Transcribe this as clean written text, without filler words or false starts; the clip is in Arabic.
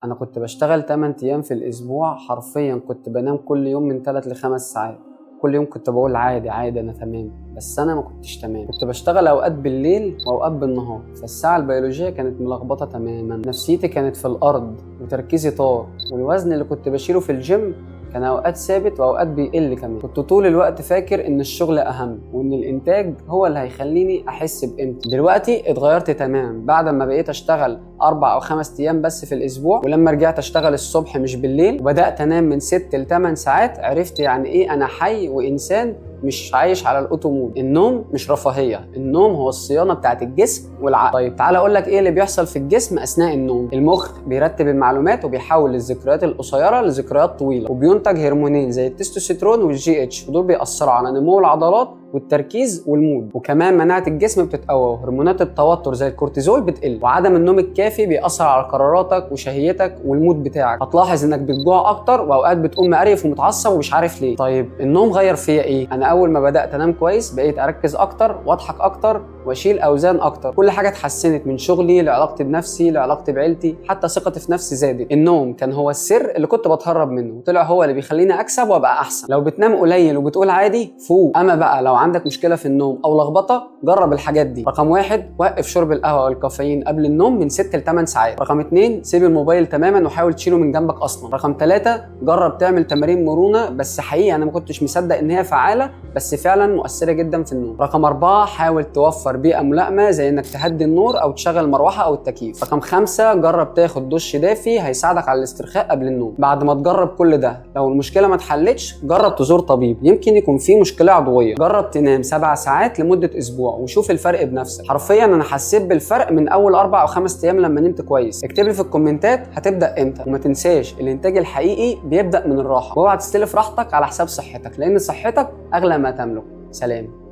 أنا كنت باشتغل 8 أيام في الأسبوع، حرفيًا كنت بانام كل يوم من 3 ل5 ساعات، كل يوم كنت باقول عادي، عادي أنا تمام، بس أنا ما كنتش تمام، كنت باشتغل أوقات بالليل وأوقات بالنهار، فالساعة البيولوجية كانت ملخبطة تمامًا، نفسيتي كانت في الأرض وتركيزي طار، والوزن اللي كنت باشيله في الجيم كان أوقات ثابت وأوقات بيقل كمان، كنت طول الوقت فاكر إن الشغل أهم وإن الإنتاج هو اللي هيخليني أحس بقيمتي. دلوقتي اتغيرت تمام بعد ما بقيت أشتغل 4 أو 5 أيام بس في الأسبوع، ولما رجعت أشتغل الصبح مش بالليل وبدأت أنام من 6 ل 8 ساعات، عرفت يعني إيه أنا حي وإنسان مش عايش على الأوتو مود. النوم مش رفاهية، النوم هو الصيانة بتاعت الجسم والعقل. طيب تعال أقول لك إيه اللي بيحصل في الجسم أثناء النوم. المخ بيرتب المعلومات وبيحول الذكريات القصيرة لذكريات طويلة، وبينتج هرمونين زي التستوستيرون والجي اتش، ودول بيأثروا على نمو العضلات والتركيز والمود، وكمان مناعة الجسم بتتقوى، وهرمونات التوتر زي الكورتيزول بتقل، وعدم النوم الكافي بيأثر على قراراتك وشهيتك والمود بتاعك. هتلاحظ انك بتجوع اكتر واوقات بتقوم مقريف ومتعصب ومش عارف ليه. طيب النوم غير فيا ايه؟ انا اول ما بدأت انام كويس بقيت اركز اكتر واضحك اكتر واشيل اوزان اكتر، كل حاجة اتحسنت، من شغلي لعلاقتي بنفسي لعلاقتي بعيلتي، حتى ثقتي في نفسي زادت. النوم كان هو السر اللي كنت بتهرب منه، وطلع هو اللي بيخليني اكسب وابقى احسن. لو بتنام قليل وبتقول عادي فوق. اما بقى لو عندك مشكلة في النوم أو لخبطة، جرب الحاجات دي. رقم 1، وقف شرب القهوة والكافيين قبل النوم من 6 ل 8 ساعات. رقم 2، سيب الموبايل تماما وحاول تشيله من جنبك أصلا. رقم 3، جرب تعمل تمارين مرونة، بس حقيقي أنا ما كنتش مصدق إن هي فعالة، بس فعلا مؤثرة جدا في النوم. رقم 4، حاول توفر بيئة ملائمة زي إنك تهدي النور أو تشغل المروحة أو التكييف. رقم 5، جرب تاخد دش دافي هيساعدك على الاسترخاء قبل النوم. بعد ما تجرب كل ده، لو المشكلة ما اتحلتش، جرب تزور طبيب، يمكن يكون في مشكلة عضوية. جرب تنام 7 ساعات لمدة أسبوع وشوف الفرق بنفسك. حرفيا أنا حسيت بالفرق من أول 4 أو 5 أيام لما نمت كويس. اكتب لي في الكومنتات هتبدأ إمتى، وما تنساش الإنتاج الحقيقي بيبدأ من الراحة، واوعى تستلف راحتك على حساب صحتك، لأن صحتك أغلى ما تملك. سلام.